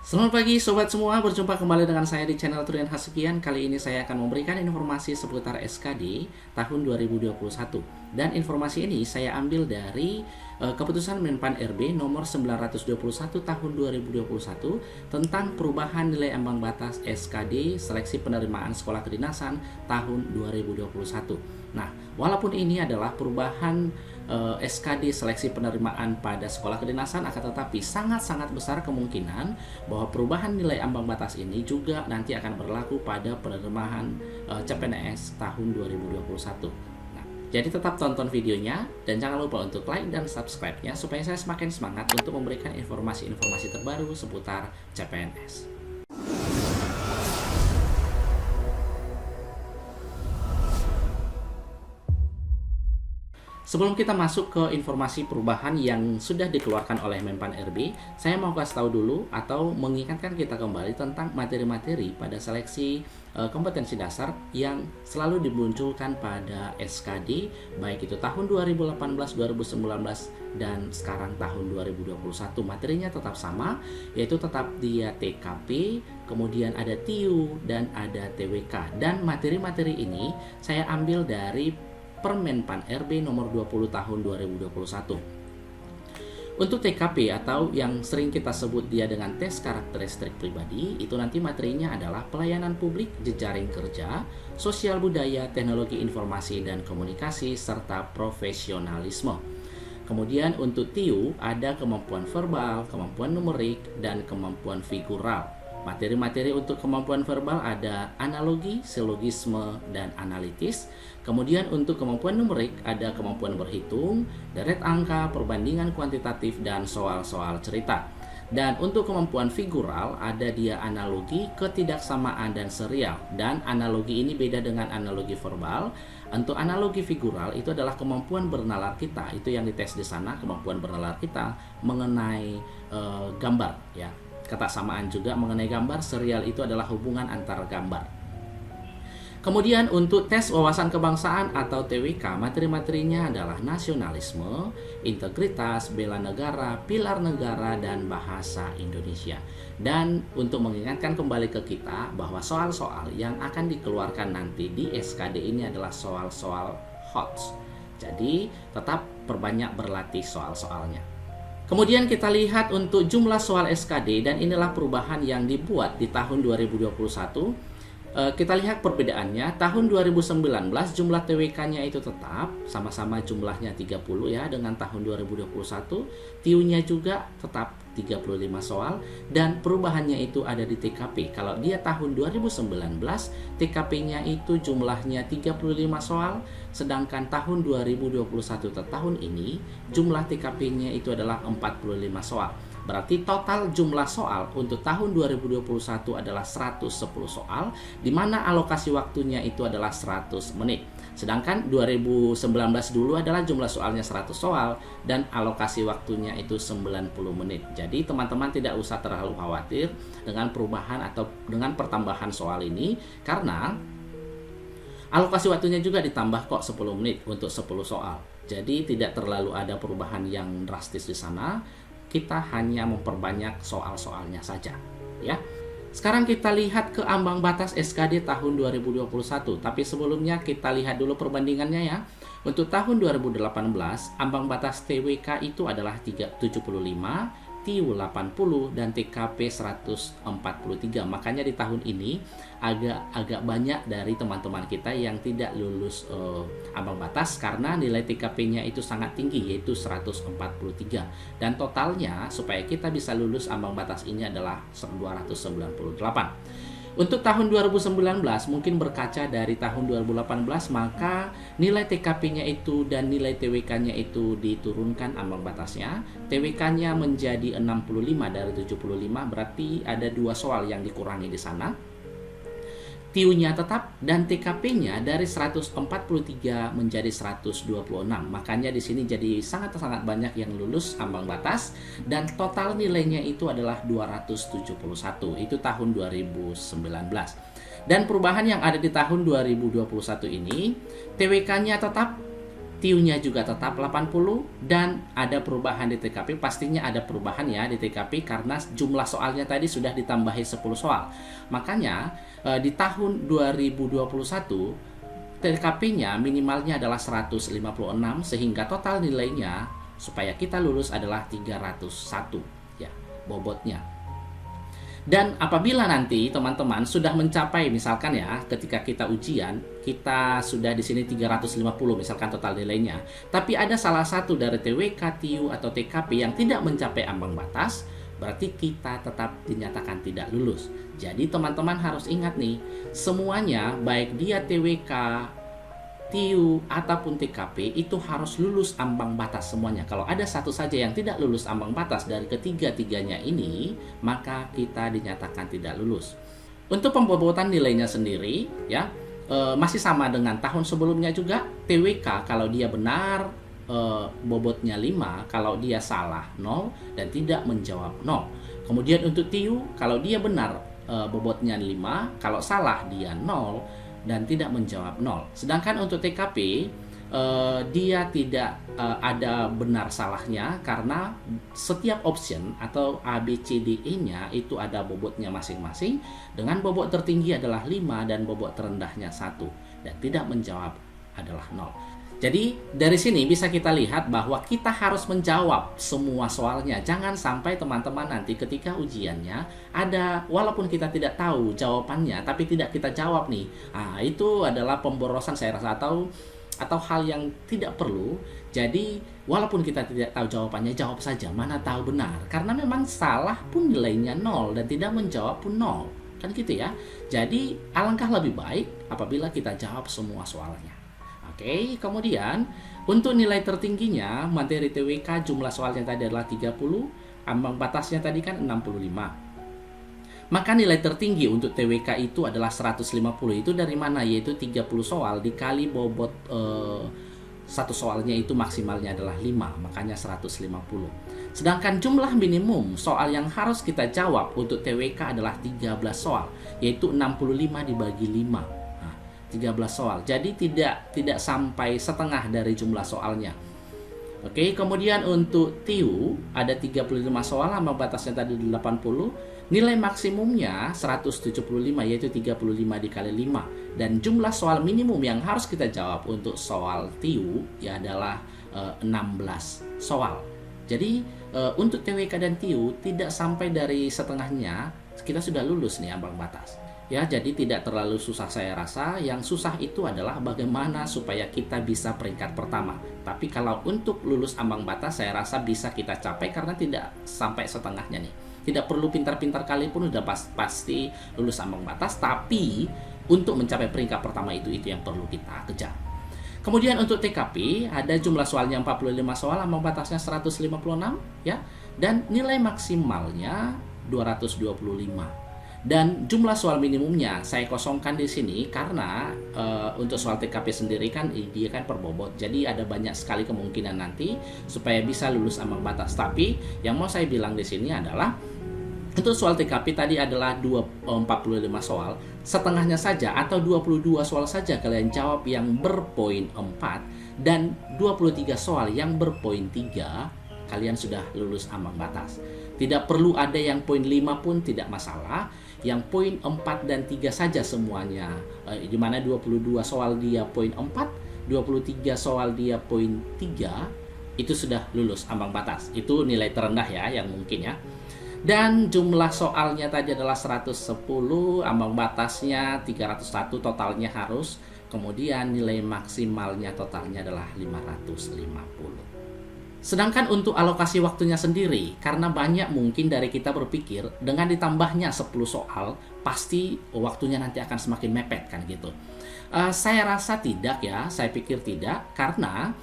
Selamat pagi sobat semua, berjumpa kembali dengan saya di channel Turian Hasukian. Kali ini saya akan memberikan informasi seputar SKD tahun 2021. Dan informasi ini saya ambil dari keputusan Menpan RB nomor 921 tahun 2021 tentang perubahan nilai ambang batas SKD seleksi penerimaan sekolah kedinasan tahun 2021. Nah, walaupun ini adalah perubahan SKD seleksi penerimaan pada sekolah kedinasan, akan tetapi sangat-sangat besar kemungkinan bahwa perubahan nilai ambang batas ini juga nanti akan berlaku pada penerimaan CPNS tahun 2021. Nah, jadi tetap tonton videonya dan jangan lupa untuk like dan subscribe-nya supaya saya semakin semangat untuk memberikan informasi-informasi terbaru seputar CPNS. Sebelum kita masuk ke informasi perubahan yang sudah dikeluarkan oleh Menpan RB, saya mau kasih tahu dulu atau mengingatkan kita kembali tentang materi-materi pada seleksi kompetensi dasar yang selalu dimunculkan pada SKD, baik itu tahun 2018, 2019, dan sekarang tahun 2021. Materinya tetap sama, yaitu tetap dia TKP, kemudian ada TIU, dan ada TWK. Dan materi-materi ini saya ambil dari Permenpan RB nomor 20 tahun 2021. Untuk TKP atau yang sering kita sebut dia dengan tes karakteristik pribadi, itu nanti materinya adalah pelayanan publik, jejaring kerja, sosial budaya, teknologi informasi dan komunikasi, serta profesionalisme. Kemudian untuk TIU ada kemampuan verbal, kemampuan numerik, dan kemampuan figural. Materi-materi untuk kemampuan verbal ada analogi, silogisme, dan analitis. Kemudian untuk kemampuan numerik ada kemampuan berhitung, deret angka, perbandingan kuantitatif, dan soal-soal cerita. Dan untuk kemampuan figural ada dia analogi, ketidaksamaan, dan serial. Dan analogi ini beda dengan analogi verbal. Untuk analogi figural itu adalah kemampuan bernalar kita, itu yang dites di sana, kemampuan bernalar kita mengenai gambar, ya. Kesamaan juga mengenai gambar, serial itu adalah hubungan antar gambar. Kemudian untuk tes wawasan kebangsaan atau TWK, materi-materinya adalah nasionalisme, integritas, bela negara, pilar negara, dan bahasa Indonesia. Dan untuk mengingatkan kembali ke kita bahwa soal-soal yang akan dikeluarkan nanti di SKD ini adalah soal-soal hot. Jadi tetap perbanyak berlatih soal-soalnya. Kemudian kita lihat untuk jumlah soal SKD, dan inilah perubahan yang dibuat di tahun 2021. Kita lihat perbedaannya. Tahun 2019 jumlah TWK-nya itu tetap sama-sama jumlahnya 30 ya dengan tahun 2021. TIU-nya juga tetap 35 soal, dan perubahannya itu ada di TKP. Kalau dia tahun 2019 TKP-nya itu jumlahnya 35 soal, sedangkan tahun 2021 tahun ini jumlah TKP-nya itu adalah 45 soal. Berarti total jumlah soal untuk tahun 2021 adalah 110 soal, di mana alokasi waktunya itu adalah 100 menit. Sedangkan 2019 dulu adalah jumlah soalnya 100 soal dan alokasi waktunya itu 90 menit. Jadi teman-teman tidak usah terlalu khawatir dengan perubahan atau dengan pertambahan soal ini, karena alokasi waktunya juga ditambah kok 10 menit untuk 10 soal. Jadi tidak terlalu ada perubahan yang drastis di sana. Kita hanya memperbanyak soal-soalnya saja, ya. Sekarang kita lihat ke ambang batas SKD tahun 2021. Tapi sebelumnya kita lihat dulu perbandingannya ya. Untuk tahun 2018, ambang batas TWK itu adalah 75, TIU 80, dan TKP 143. Makanya di tahun ini agak banyak dari teman-teman kita yang tidak lulus ambang batas karena nilai TKP-nya itu sangat tinggi, yaitu 143. Dan totalnya supaya kita bisa lulus ambang batas ini adalah 298. Untuk tahun 2019 mungkin berkaca dari tahun 2018, maka nilai TKP-nya itu dan nilai TWK-nya itu diturunkan ambang batasnya. TWK-nya menjadi 65 dari 75, berarti ada 2 soal yang dikurangi di sana. TIU-nya tetap dan TKP-nya dari 143 menjadi 126. Makanya di sini jadi sangat-sangat banyak yang lulus ambang batas dan total nilainya itu adalah 271. Itu tahun 2019. Dan perubahan yang ada di tahun 2021 ini, TWK-nya tetap, TIU-nya juga tetap 80, dan ada perubahan di TKP. Pastinya ada perubahan ya di TKP karena jumlah soalnya tadi sudah ditambahi 10 soal. Makanya di tahun 2021 TKP-nya minimalnya adalah 156, sehingga total nilainya supaya kita lulus adalah 301 ya, bobotnya. Dan apabila nanti teman-teman sudah mencapai, misalkan ya, ketika kita ujian, kita sudah di sini 350 misalkan total nilainya, tapi ada salah satu dari TWK, TIU, atau TKP yang tidak mencapai ambang batas, berarti kita tetap dinyatakan tidak lulus. Jadi teman-teman harus ingat nih, semuanya baik dia TWK, TIU, ataupun TKP itu harus lulus ambang batas semuanya. Kalau ada satu saja yang tidak lulus ambang batas dari ketiga-tiganya ini, maka kita dinyatakan tidak lulus. Untuk pembobotan nilainya sendiri ya, masih sama dengan tahun sebelumnya juga. TWK kalau dia benar bobotnya 5, kalau dia salah 0 dan tidak menjawab 0. Kemudian untuk TIU kalau dia benar bobotnya 5, kalau salah dia 0 dan tidak menjawab 0. Sedangkan untuk TKP dia tidak ada benar salahnya karena setiap option atau A, B, C, D, E-nya itu ada bobotnya masing-masing, dengan bobot tertinggi adalah 5 dan bobot terendahnya 1, dan tidak menjawab adalah 0. Jadi dari sini bisa kita lihat bahwa kita harus menjawab semua soalnya. Jangan sampai teman-teman nanti ketika ujiannya ada, walaupun kita tidak tahu jawabannya tapi tidak kita jawab nih. Itu adalah pemborosan saya rasa, atau hal yang tidak perlu. Jadi walaupun kita tidak tahu jawabannya, jawab saja, mana tahu benar. Karena memang salah pun nilainya 0 dan tidak menjawab pun 0. Kan gitu ya. Jadi alangkah lebih baik apabila kita jawab semua soalnya. Oke, kemudian untuk nilai tertingginya materi TWK jumlah soalnya tadi adalah 30, ambang batasnya tadi kan 65. Maka nilai tertinggi untuk TWK itu adalah 150. Itu dari mana? Yaitu 30 soal dikali bobot satu soalnya itu maksimalnya adalah 5, makanya 150. Sedangkan jumlah minimum soal yang harus kita jawab untuk TWK adalah 13 soal, yaitu 65 dibagi 5. 13 soal. Jadi tidak sampai setengah dari jumlah soalnya. Oke, kemudian untuk TIU ada 35 soal, ambang batasnya tadi 80, nilai maksimumnya 175 yaitu 35 dikali 5, dan jumlah soal minimum yang harus kita jawab untuk soal TIU ya adalah 16 soal. Jadi untuk TWK dan TIU tidak sampai dari setengahnya kita sudah lulus nih ambang batas. Ya, jadi tidak terlalu susah saya rasa. Yang susah itu adalah bagaimana supaya kita bisa peringkat pertama. Tapi kalau untuk lulus ambang batas saya rasa bisa kita capai karena tidak sampai setengahnya nih. Tidak perlu pintar-pintar kali pun udah pasti lulus ambang batas. Tapi untuk mencapai peringkat pertama itu yang perlu kita kejar. Kemudian untuk TKP ada jumlah soalnya 45 soal, ambang batasnya 156 ya. Dan nilai maksimalnya 225. Dan jumlah soal minimumnya saya kosongkan di sini karena untuk soal TKP sendiri kan dia kan per bobot. Jadi ada banyak sekali kemungkinan nanti supaya bisa lulus ambang batas. Tapi yang mau saya bilang di sini adalah untuk soal TKP tadi adalah 45 soal, setengahnya saja atau 22 soal saja kalian jawab yang berpoin 4 dan 23 soal yang berpoin 3, kalian sudah lulus ambang batas. Tidak perlu ada yang poin 5 pun tidak masalah. Yang poin 4 dan 3 saja semuanya, di mana 22 soal dia poin 4, 23 soal dia poin 3, itu sudah lulus ambang batas. Itu nilai terendah ya yang mungkin ya. Dan jumlah soalnya tadi adalah 110, ambang batasnya 301 totalnya harus. Kemudian nilai maksimalnya totalnya adalah 550. Sedangkan untuk alokasi waktunya sendiri, karena banyak mungkin dari kita berpikir dengan ditambahnya 10 soal, pasti waktunya nanti akan semakin mepet kan gitu. Saya rasa tidak ya, saya pikir tidak, karena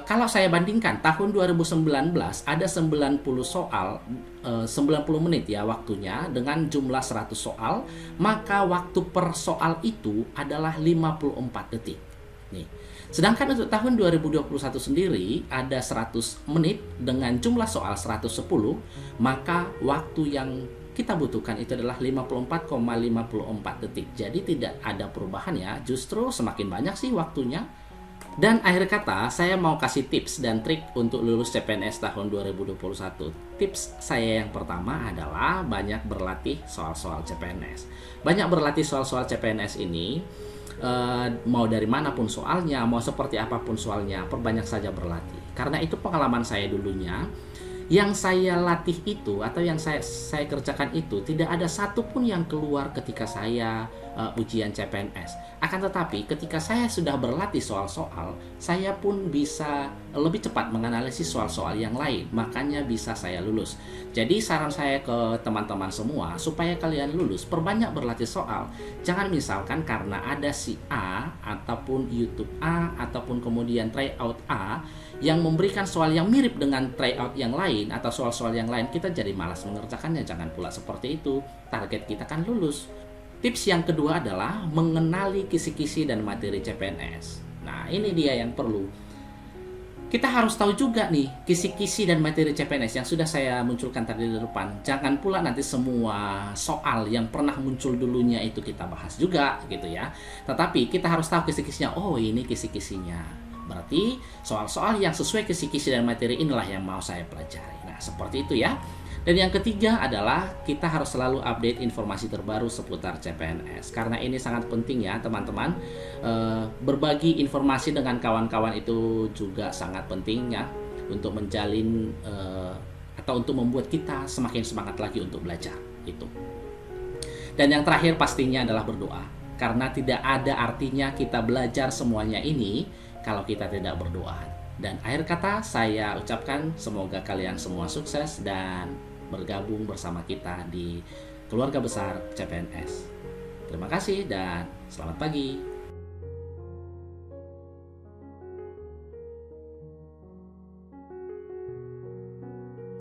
kalau saya bandingkan tahun 2019 ada 90 soal, 90 menit ya waktunya dengan jumlah 100 soal, maka waktu per soal itu adalah 54 detik. Nih. Sedangkan untuk tahun 2021 sendiri ada 100 menit dengan jumlah soal 110, maka waktu yang kita butuhkan itu adalah 54,54 detik. Jadi tidak ada perubahan ya, justru semakin banyak sih waktunya. Dan akhir kata, saya mau kasih tips dan trik untuk lulus CPNS tahun 2021. Tips saya yang pertama adalah banyak berlatih soal-soal CPNS. Banyak berlatih soal-soal CPNS ini, mau dari manapun soalnya, mau seperti apapun soalnya, perbanyak saja berlatih. Karena itu pengalaman saya dulunya, yang saya latih itu atau yang saya kerjakan itu tidak ada satupun yang keluar ketika saya ujian CPNS. Akan tetapi ketika saya sudah berlatih soal-soal, saya pun bisa lebih cepat menganalisis soal-soal yang lain, makanya bisa saya lulus. Jadi saran saya ke teman-teman semua, supaya kalian lulus, perbanyak berlatih soal. Jangan misalkan karena ada si A ataupun YouTube A ataupun kemudian tryout A yang memberikan soal yang mirip dengan tryout yang lain atau soal-soal yang lain, kita jadi malas mengerjakannya. Jangan pula seperti itu. Target kita kan lulus. Tips yang kedua adalah mengenali kisi-kisi dan materi CPNS. Nah, ini dia yang perlu. Kita harus tahu juga nih kisi-kisi dan materi CPNS yang sudah saya munculkan tadi di depan. Jangan pula nanti semua soal yang pernah muncul dulunya itu kita bahas juga gitu ya. Tetapi kita harus tahu kisi-kisinya. Oh, ini kisi-kisinya. Berarti soal-soal yang sesuai kisi-kisi dan materi inilah yang mau saya pelajari. Nah, seperti itu ya. Dan yang ketiga adalah kita harus selalu update informasi terbaru seputar CPNS. Karena ini sangat penting ya teman-teman. Berbagi informasi dengan kawan-kawan itu juga sangat penting ya. Untuk menjalin atau untuk membuat kita semakin semangat lagi untuk belajar. Itu. Dan yang terakhir pastinya adalah berdoa. Karena tidak ada artinya kita belajar semuanya ini kalau kita tidak berdoa. Dan akhir kata saya ucapkan semoga kalian semua sukses dan bergabung bersama kita di keluarga besar CPNS. Terima kasih dan selamat pagi.